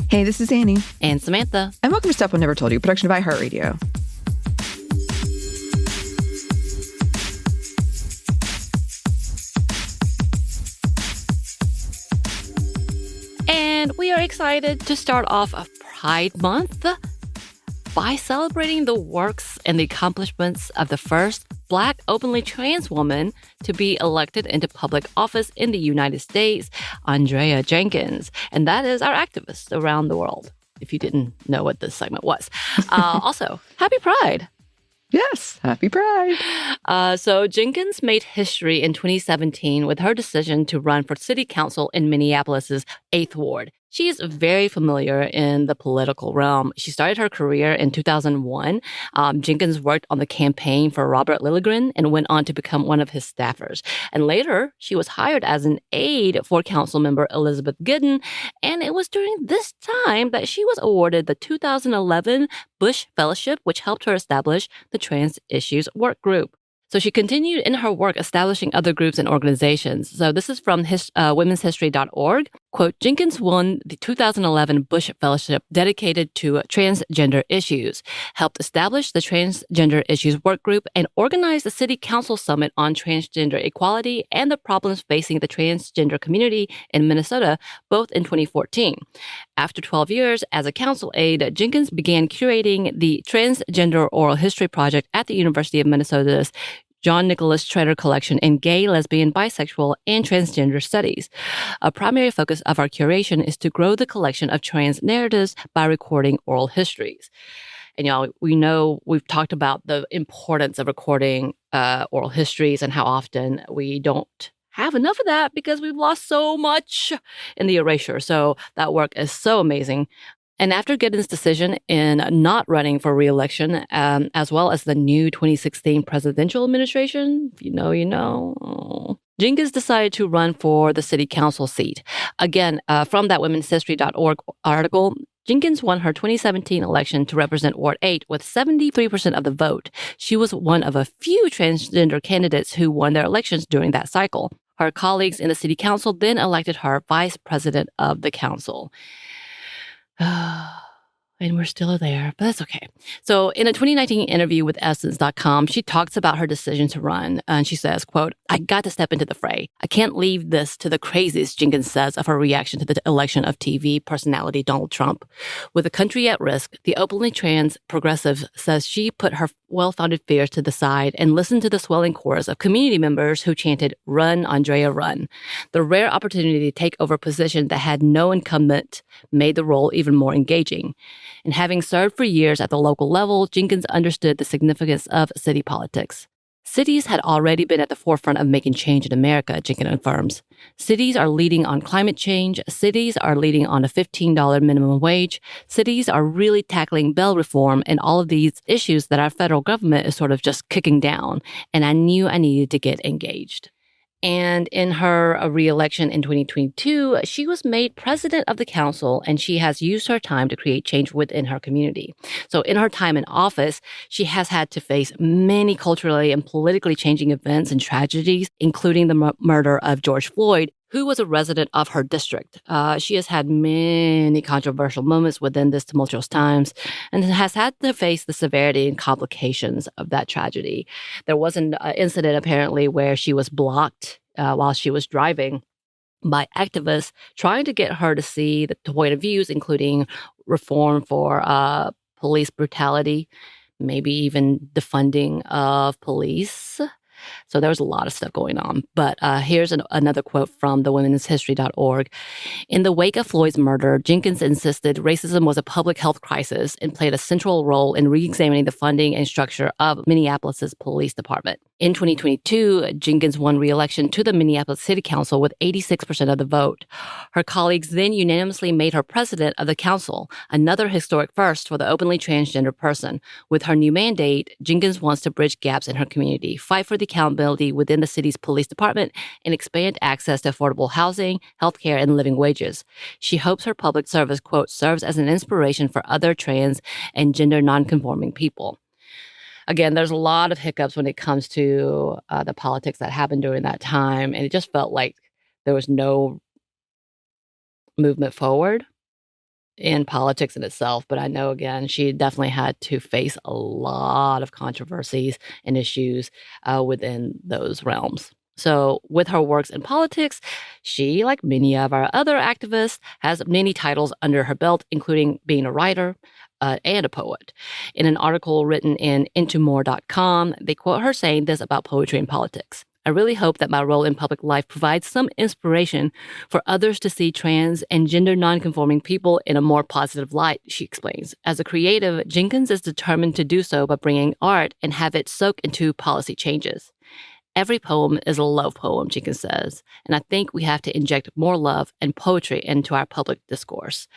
Hey, this is Anney. And Samantha. And welcome to Stuff I Never Told You, production of iHeartRadio. And we are excited to start off Pride Month by celebrating the works and the accomplishments of the first Black openly trans woman to be elected into public office in the United States, Andrea Jenkins. And that is our activist around the world, if you didn't know what this segment was. Also, happy Pride. Yes, happy Pride. So Jenkins made history in 2017 with her decision to run for city council in Minneapolis's 8th Ward. She is very familiar in the political realm. She started her career in 2001. Jenkins worked on the campaign for Robert Lilligren and went on to become one of his staffers. And later, she was hired as an aide for council member Elizabeth Gooden. And it was during this time that she was awarded the 2011 Bush Fellowship, which helped her establish the Trans Issues Work Group. So she continued in her work establishing other groups and organizations. So this is from womenshistory.org. Quote, Jenkins won the 2011 Bush Fellowship dedicated to transgender issues, helped establish the Transgender Issues Work Group, and organized the City Council Summit on Transgender Equality and the problems facing the transgender community in Minnesota, both in 2014. After 12 years as a council aide, Jenkins began curating the Transgender Oral History Project at the University of Minnesota's John Nicholas Trader Collection in Gay, Lesbian, Bisexual, and Transgender Studies. A primary focus of our curation is to grow the collection of trans narratives by recording oral histories. And y'all, we know we've talked about the importance of recording oral histories and how often we don't have enough of that because we've lost so much in the erasure. So that work is so amazing. And after Gooden's decision in not running for re-election, as well as the new 2016 presidential administration, if you know, you know, Jenkins decided to run for the city council seat. Again, from that womenshistory.org article, Jenkins won her 2017 election to represent Ward 8 with 73% of the vote. She was one of a few transgender candidates who won their elections during that cycle. Her colleagues in the city council then elected her vice president of the council. And we're still there, but that's okay. So in a 2019 interview with Essence.com, she talks about her decision to run. And she says, quote, I got to step into the fray. I can't leave this to the crazies, Jenkins says of her reaction to the election of TV personality Donald Trump. With the country at risk, the openly trans progressive says she put her well-founded fears to the side and listened to the swelling chorus of community members who chanted, Run, Andrea, run. The rare opportunity to take over a position that had no incumbent made the role even more engaging. And having served for years at the local level, Jenkins understood the significance of city politics. Cities had already been at the forefront of making change in America, Jenkins affirms. Cities are leading on climate change. Cities are leading on a $15 minimum wage. Cities are really tackling bail reform and all of these issues that our federal government is sort of just kicking down. And I knew I needed to get engaged. And in her re-election in 2022, she was made president of the council, and she has used her time to create change within her community. So in her time in office, she has had to face many culturally and politically changing events and tragedies, including the murder of George Floyd, who was a resident of her district. She has had many controversial moments within this tumultuous times and has had to face the severity and complications of that tragedy. There was an incident apparently where she was blocked while she was driving by activists trying to get her to see the point of views, including reform for police brutality, maybe even defunding of police. So there was a lot of stuff going on. But here's another quote from the womenshistory.org. In the wake of Floyd's murder, Jenkins insisted racism was a public health crisis and played a central role in re-examining the funding and structure of Minneapolis's police department. In 2022, Jenkins won re-election to the Minneapolis City Council with 86% of the vote. Her colleagues then unanimously made her president of the council, another historic first for the openly transgender person. With her new mandate, Jenkins wants to bridge gaps in her community, fight for the accountability within the city's police department, and expand access to affordable housing, healthcare, and living wages. She hopes her public service, quote, serves as an inspiration for other trans and gender nonconforming people. Again, there's a lot of hiccups when it comes to the politics that happened during that time. And it just felt like there was no movement forward. in politics in itself, but I know, again, she definitely had to face a lot of controversies and issues within those realms. So with her works in politics, she, like many of our other activists, has many titles under her belt, including being a writer and a poet. In an article written in intomore.com, they quote her saying this about poetry and politics. I really hope that my role in public life provides some inspiration for others to see trans and gender nonconforming people in a more positive light, she explains. As a creative, Jenkins is determined to do so by bringing art and have it soak into policy changes. Every poem is a love poem, Jenkins says, and I think we have to inject more love and poetry into our public discourse.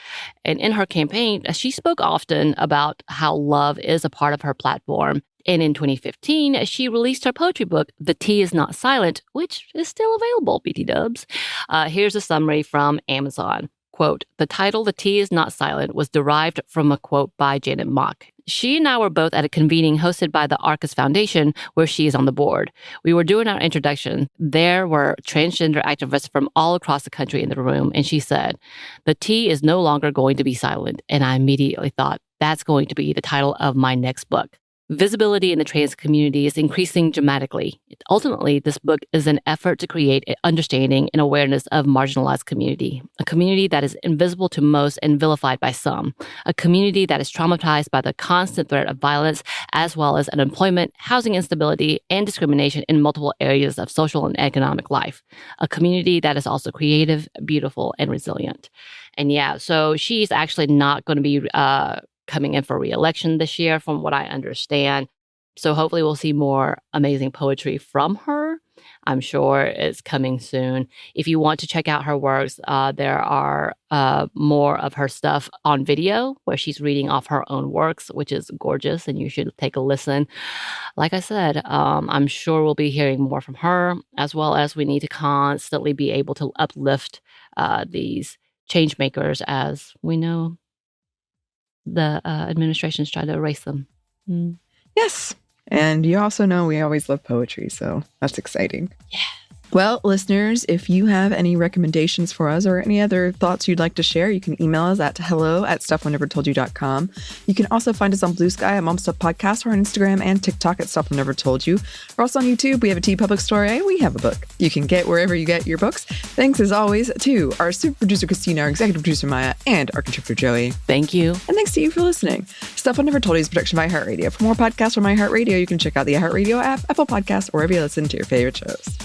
And in her campaign, she spoke often about how love is a part of her platform. And in 2015, she released her poetry book, The Tea Is Not Silent, which is still available, BT dubs. Here's a summary from Amazon. Quote, the title, The Tea Is Not Silent, was derived from a quote by Janet Mock. She and I were both at a convening hosted by the Arcus Foundation, where she is on the board. We were doing our introduction. There were transgender activists from all across the country in the room, and she said, the tea is no longer going to be silent. And I immediately thought, that's going to be the title of my next book. Visibility in the trans community is increasing dramatically. Ultimately, this book is an effort to create an understanding and awareness of marginalized community, a community that is invisible to most and vilified by some, a community that is traumatized by the constant threat of violence, as well as unemployment, housing instability, and discrimination in multiple areas of social and economic life, a community that is also creative, beautiful, and resilient. And yeah, so she's actually not going to be coming in for re-election this year, from what I understand. So hopefully we'll see more amazing poetry from her. I'm sure it's coming soon. If you want to check out her works, there are more of her stuff on video where she's reading off her own works, which is gorgeous, and you should take a listen. Like I said, I'm sure we'll be hearing more from her, as well as we need to constantly be able to uplift these change makers, as we know the administrations try to erase them. Yes. And you also know we always love poetry, so that's exciting. Yeah. Well, listeners, if you have any recommendations for us or any other thoughts you'd like to share, you can email us at hello@stuffwenevertoldyou.com. You can also find us on Blue Sky at Mom Stuff Podcast, or on Instagram and TikTok at Stuff We Never Told You. We're also on YouTube. We have a Tea Public Store, and we have a book you can get wherever you get your books. Thanks, as always, to our super producer, Christina, our executive producer, Maya, and our contributor, Joey. Thank you. And thanks to you for listening. Stuff I Never Told You is a production by iHeartRadio. For more podcasts from iHeartRadio, you can check out the iHeartRadio app, Apple Podcasts, or wherever you listen to your favorite shows.